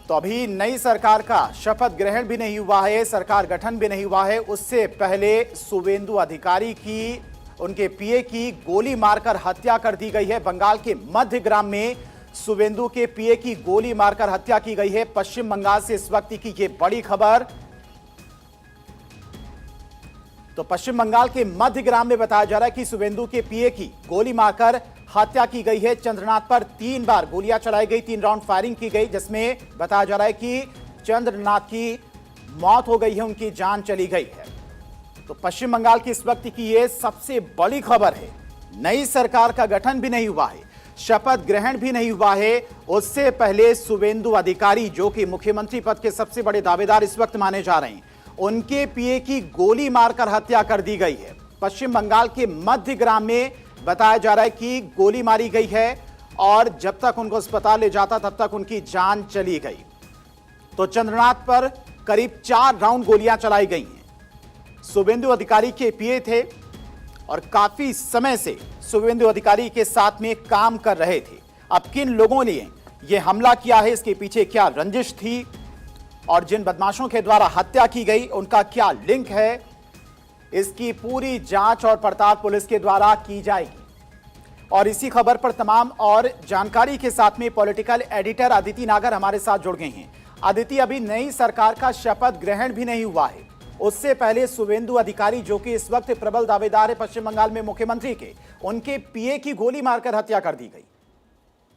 तो अभी नई सरकार का शपथ ग्रहण भी नहीं हुआ है, सरकार गठन भी नहीं हुआ है। उससे पहले शुवेंदु अधिकारी की, उनके पीए की गोली मारकर हत्या कर दी गई है। बंगाल के मध्य ग्राम में शुवेंदु के पीए की गोली मारकर हत्या की गई है। पश्चिम बंगाल से इस वक्त की ये बड़ी खबर। तो पश्चिम बंगाल के मध्य ग्राम में बताया जा रहा है कि शुवेंदु के पीए की गोली मारकर हत्या की गई है। चंद्रनाथ पर 3 बार गोलियां चलाई गई, 3 राउंड फायरिंग की गई, जिसमें बताया जा रहा है कि चंद्रनाथ की मौत हो गई है, उनकी जान चली गई है। तो पश्चिम बंगाल की इस वक्त की यह सबसे बड़ी खबर है। नई सरकार का गठन भी नहीं हुआ है, शपथ ग्रहण भी नहीं हुआ है। उससे पहले शुवेंदु अधिकारी, जो कि मुख्यमंत्री पद के सबसे बड़े दावेदार इस वक्त माने जा रहे हैं, उनके पीए की गोली मारकर हत्या कर दी गई है। पश्चिम बंगाल के मध्य ग्राम में बताया जा रहा है कि गोली मारी गई है और जब तक उनको अस्पताल ले जाता तब तक उनकी जान चली गई। तो चंद्रनाथ पर करीब 4 राउंड गोलियां चलाई गई हैं। शुवेंदु अधिकारी के पीए थे और काफी समय से शुवेंदु अधिकारी के साथ में काम कर रहे थे। अब किन लोगों ने यह हमला किया है, इसके पीछे क्या रंजिश थी और जिन बदमाशों के द्वारा हत्या की गई उनका क्या लिंक है, इसकी पूरी जांच और पड़ताल पुलिस के द्वारा की जाएगी। और इसी खबर पर तमाम और जानकारी के साथ में पॉलिटिकल एडिटर अदिति नागर हमारे साथ जुड़ गए हैं। अदिति, अभी नई सरकार का शपथ ग्रहण भी नहीं हुआ है, उससे पहले शुवेंदु अधिकारी, जो कि इस वक्त प्रबल दावेदार है पश्चिम बंगाल में मुख्यमंत्री के, उनके पीए की गोली मारकर हत्या कर दी गई।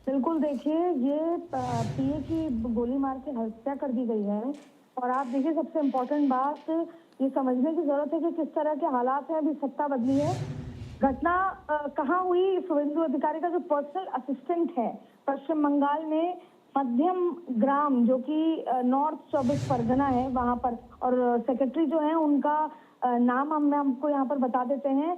बिल्कुल, देखिए, ये पीए की गोली मार के हत्या कर दी गई है। और आप देखिए, सबसे इम्पोर्टेंट बात ये समझने की जरूरत है कि किस तरह के हालात हैं। अभी सत्ता बदली है। घटना कहाँ हुई? शुवेंदु अधिकारी का जो पर्सनल असिस्टेंट है पश्चिम बंगाल में मध्यम ग्राम, जो कि नॉर्थ 24 परगना है, वहां पर, और सेक्रेटरी जो है उनका नाम हम आपको यहाँ पर बता देते हैं।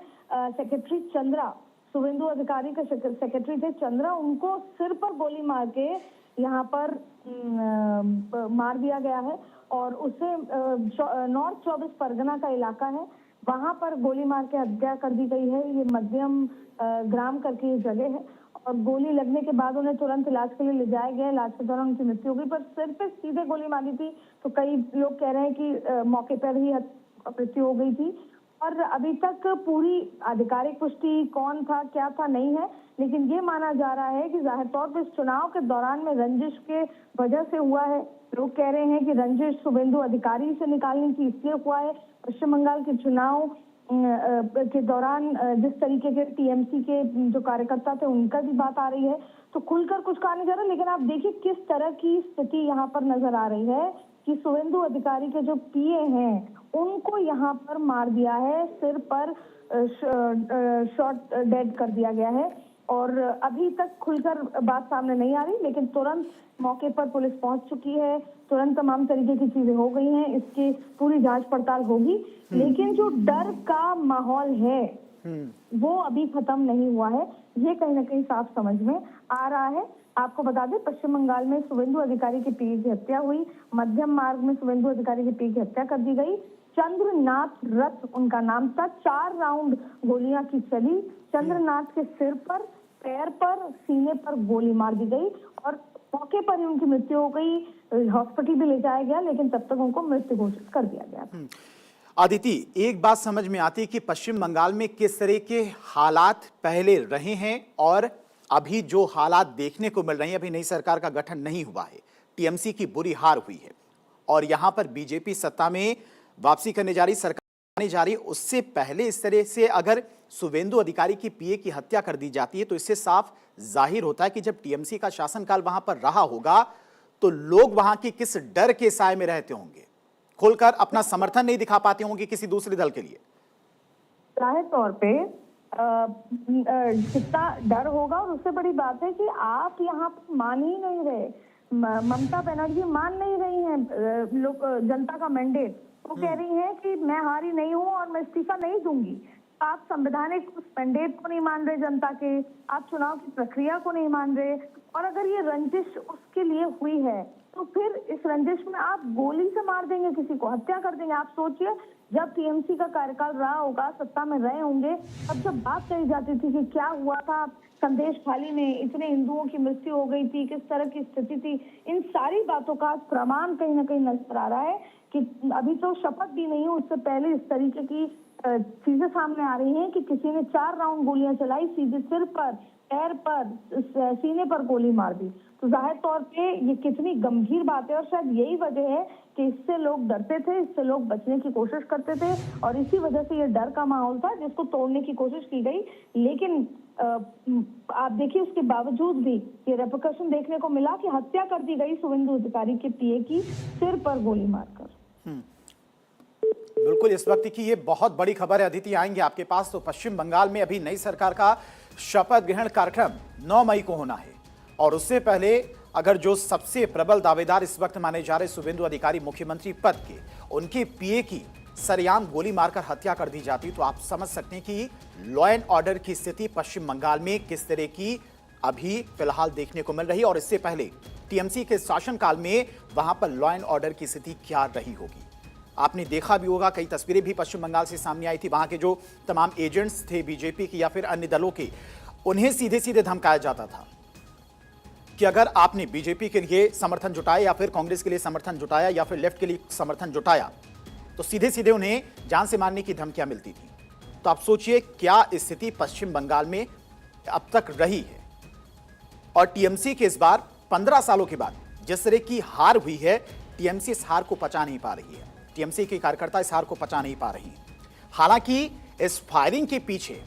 सेक्रेटरी चंद्रा, शुवेंदु अधिकारी के सेक्रेटरी थे चंद्रा, उनको सिर पर गोली मार के यहाँ पर मार दिया गया है। और उसे नॉर्थ 24 परगना का इलाका है, वहां पर गोली मार के हत्या कर दी गई है। ये मध्यम ग्राम करके ये जगह है। और गोली लगने के बाद उन्हें तुरंत इलाज के लिए ले जाया गया। इलाज के दौरान उनकी मृत्यु हो गई, पर सिर पे सीधे गोली मारी थी। तो कई लोग कह रहे हैं कि मौके पर ही मृत्यु हो गई थी। और अभी तक पूरी आधिकारिक पुष्टि कौन था क्या था नहीं है, लेकिन ये माना जा रहा है कि जाहिर तौर पर इस चुनाव के दौरान में रंजिश के वजह से हुआ है। लोग कह रहे हैं कि रंजिश शुवेंदु अधिकारी से निकालने की इसलिए हुआ है। पश्चिम बंगाल के चुनाव के दौरान जिस तरीके के टीएमसी के जो कार्यकर्ता थे उनका भी बात आ रही है, तो खुलकर कुछ कहा नहीं जा रहा। लेकिन आप देखिए किस तरह की स्थिति यहाँ पर नजर आ रही है कि शुवेंदु अधिकारी के जो पीए हैं उनको यहाँ पर मार दिया है, सिर पर शॉट डेड कर दिया गया है। और अभी तक खुलकर बात सामने नहीं आ रही, लेकिन तुरंत मौके पर पुलिस पहुंच चुकी है, तुरंत तमाम तरीके की चीजें हो गई हैं, इसकी पूरी जांच पड़ताल होगी। लेकिन जो डर का माहौल है वो अभी खत्म नहीं हुआ है, ये कहीं ना कहीं साफ समझ में आ रहा है। आपको बता दें, पश्चिम बंगाल में शुवेंदु अधिकारी की पीए की हत्या हुई। मध्यम मार्ग में शुवेंदु अधिकारी की पीए की हत्या कर दी गई। चंद्रनाथ रथ उनका नाम था। 4 राउंड गोलियां की चली। चंद्रनाथ के सिर पर, पैर पर, सीने पर गोली मार दी गई और मौके पर ही उनकी मृत्यु हो गई। हॉस्पिटल भी ले जाया गया, लेकिन तब तक उनको मृत्यु घोषित कर दिया गया। अदिति, एक बात समझ में आती है कि पश्चिम बंगाल में किस तरह के हालात पहले रहे हैं और अभी जो हालात देखने को मिल रहे हैं, अभी नई सरकार का गठन नहीं हुआ है, टीएमसी की बुरी हार हुई है और यहां पर बीजेपी सत्ता में वापसी करने जा रही, सरकार आने जा रही। उससे पहले इस तरह से अगर शुवेंदु अधिकारी की पीए की हत्या कर दी जाती है तो इससे साफ जाहिर होता है कि जब टीएमसी का शासनकाल वहां पर रहा होगा तो लोग वहां की किस डर के साए में रहते होंगे, खुलकर अपना समर्थन नहीं दिखा पाते होंगे किसी दूसरे दल के लिए। जाहिर तौर पे कितना डर होगा। और उससे बड़ी बात है कि आप यहाँ पर मान ही नहीं रहे, ममता बनर्जी मान नहीं रही हैं लोग जनता का मैंडेट। वो कह रही हैं कि मैं हारी नहीं हूँ और मैं इस्तीफा नहीं दूंगी। आप संवैधानिक उस मैंडेट को नहीं मान रहे जनता के, आप चुनाव की प्रक्रिया को नहीं मान रहे। और अगर ये रंजिश उसके लिए हुई है तो फिर इस रंजिश में आप गोली से मार देंगे, किसी को हत्या कर देंगे। आप सोचिए, जब टीएमसी का कार्यकाल रहा होगा, सत्ता में रहे होंगे, अब जब बात कही जाती थी कि क्या हुआ था संदेश खाली में इतने हिंदुओं की मृत्यु हो गई थी, किस तरह की स्थिति थी, इन सारी बातों का प्रमाण कहीं ना कहीं नजर आ रहा है कि अभी तो शपथ भी नहीं है, उससे पहले इस तरीके की चीजें सामने आ रही हैं कि किसी ने 4 राउंड गोलियां चलाई, सीधे सिर पर, पैर पर, सीने पर गोली मार दी। तो जाहिर तौर पे ये कितनी गंभीर बात है और शायद यही वजह है कि इससे लोग डरते थे, इससे लोग बचने की कोशिश करते थे और इसी वजह से ये डर का माहौल था जिसको तोड़ने की कोशिश की गई। लेकिन आप देखिए उसके बावजूद भी ये रेपरकशन देखने को मिला कि हत्या कर दी गई शुभेंदु अधिकारी के पीए की सिर पर गोली मारकर। बिल्कुल, इस वक्त की ये बहुत बड़ी खबर है। अदिति आएंगे आपके पास। तो पश्चिम बंगाल में अभी नई सरकार का शपथ ग्रहण कार्यक्रम 9 मई को होना है और उससे पहले अगर जो सबसे प्रबल दावेदार इस वक्त माने जा रहे शुभेंदु अधिकारी मुख्यमंत्री पद के, उनके पीए की सरेआम गोली मारकर हत्या कर दी जाती तो आप समझ सकते हैं कि लॉ एंड ऑर्डर की स्थिति पश्चिम बंगाल में किस तरह की अभी फिलहाल देखने को मिल रही है और इससे पहले टीएमसी के शासनकाल में वहां पर लॉ एंड ऑर्डर की स्थिति क्या रही होगी। आपने देखा भी होगा, कई तस्वीरें भी पश्चिम बंगाल से सामने आई थी। वहां के जो तमाम एजेंट्स थे बीजेपी के या फिर अन्य दलों के, उन्हें सीधे सीधे धमकाया जाता था कि अगर आपने बीजेपी के लिए समर्थन जुटाया या फिर कांग्रेस के लिए समर्थन जुटाया या फिर लेफ्ट के लिए समर्थन जुटाया तो सीधे सीधे उन्हें जान से मारने की धमकियां मिलती थी। तो आप सोचिए क्या स्थिति पश्चिम बंगाल में अब तक रही है। और टीएमसी के इस बार 15 सालों के बाद जिस तरह की हार हुई है, टीएमसी इस हार को पचा नहीं पा रही है। टीएमसी के कार्यकर्ता इस हार को पचा नहीं पा रही हैं। हालांकि इस फायरिंग के पीछे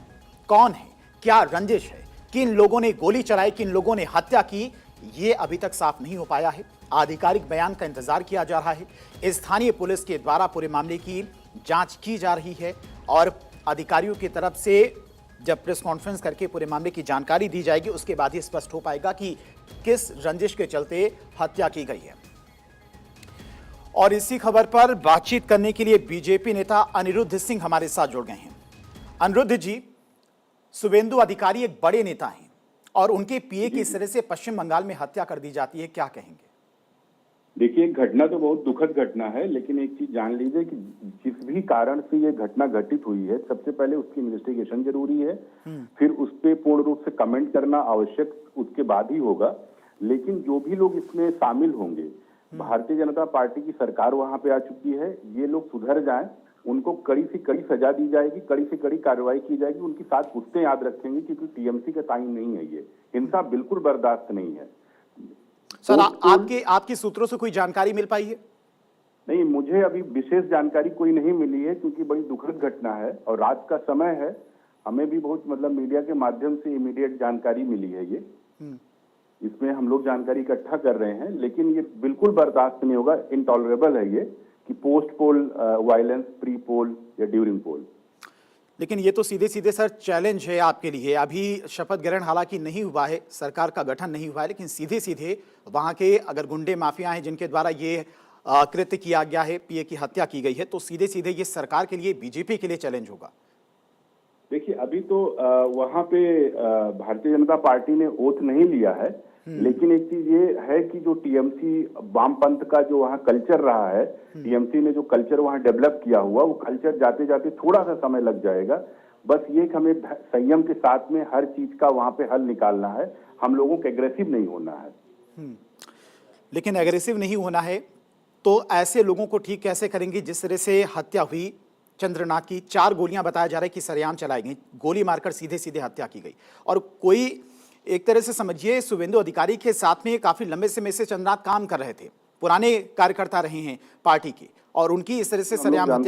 कौन है, क्या रंजिश है, किन लोगों ने गोली चलाई, किन लोगों ने हत्या की, ये अभी तक साफ नहीं हो पाया है। आधिकारिक बयान का इंतजार किया जा रहा है। स्थानीय पुलिस के द्वारा पूरे मामले की जांच की जा रही है और अधिकारियों की तरफ से जब प्रेस कॉन्फ्रेंस करके पूरे मामले की जानकारी दी जाएगी उसके बाद ही स्पष्ट हो पाएगा कि किस रंजिश के चलते हत्या की गई है। और इसी खबर पर बातचीत करने के लिए बीजेपी नेता अनिरुद्ध सिंह हमारे साथ जुड़ गए हैं। अनिरुद्ध जी, शुभेंदु अधिकारी एक बड़े नेता हैं और उनके पीए की इस तरह से पश्चिम बंगाल में हत्या कर दी जाती है, क्या कहेंगे? देखिए, घटना तो बहुत दुखद घटना है, लेकिन एक चीज जान लीजिए कि जिस भी कारण से ये घटना घटित हुई है, सबसे पहले उसकी इन्वेस्टिगेशन जरूरी है, फिर उस पर पूर्ण रूप से कमेंट करना आवश्यक उसके बाद ही होगा। लेकिन जो भी लोग इसमें शामिल होंगे, भारतीय जनता पार्टी की सरकार वहां पे आ चुकी है, ये लोग सुधर जाएं, उनको कड़ी से कड़ी सजा दी जाएगी, कड़ी से कड़ी कार्रवाई की जाएगी, उनकी 7 पुश्तें याद रखेंगे, क्योंकि टीएमसी का टाइम नहीं है। ये हिंसा बिल्कुल बर्दाश्त नहीं है। सर, आपके सूत्रों से कोई जानकारी मिल पाई है? नहीं, मुझे अभी विशेष जानकारी कोई नहीं मिली है, क्योंकि बड़ी दुखद घटना है और रात का समय है। हमें भी बहुत मीडिया के माध्यम से इमीडिएट जानकारी मिली है। ये इसमें हम लोग जानकारी इकट्ठा कर रहे हैं, लेकिन ये बिल्कुल बर्दाश्त नहीं होगा। इनटॉलरेबल है ये कि पोस्ट पोल वायलेंस, प्री पोल या ड्यूरिंग पोल। लेकिन ये तो सीधे सीधे सर चैलेंज है आपके लिए। अभी शपथ ग्रहण हालांकि नहीं हुआ है, सरकार का गठन नहीं हुआ है, लेकिन सीधे सीधे वहां के अगर गुंडे माफिया हैं जिनके द्वारा ये कृत्य किया गया है, पीए की हत्या की गई है, तो सीधे सीधे ये सरकार के लिए, बीजेपी के लिए चैलेंज होगा। देखिए, अभी तो वहां पे भारतीय जनता पार्टी ने ओथ नहीं लिया है, लेकिन एक चीज ये है कि जो टीएमसी वामपंथ का जो वहाँ कल्चर रहा है, टीएमसी ने जो कल्चर वहाँ डेवलप किया हुआ, वो कल्चर जाते जाते थोड़ा सा समय लग जाएगा। बस ये कि हमें संयम के साथ में हर चीज का वहाँ पे हल निकालना है। हम लोगों को एग्रेसिव नहीं होना है। लेकिन एग्रेसिव नहीं होना है तो ऐसे लोगों को ठीक कैसे करेंगे जिस तरह से हत्या हुई चंद्रनाथ की? 4 गोलियां बताया जा रहा है कि सरेआम चलाई गई, गोली मारकर सीधे सीधे हत्या की गई। और कोई एक तरह से समझिए शुभेंदु अधिकारी के साथ में काफी लंबे समय से चंद्रनाथ काम कर रहे थे, पुराने कार्यकर्ता रहे हैं पार्टी के, और उनकी इस तरह से सरेआम हत्या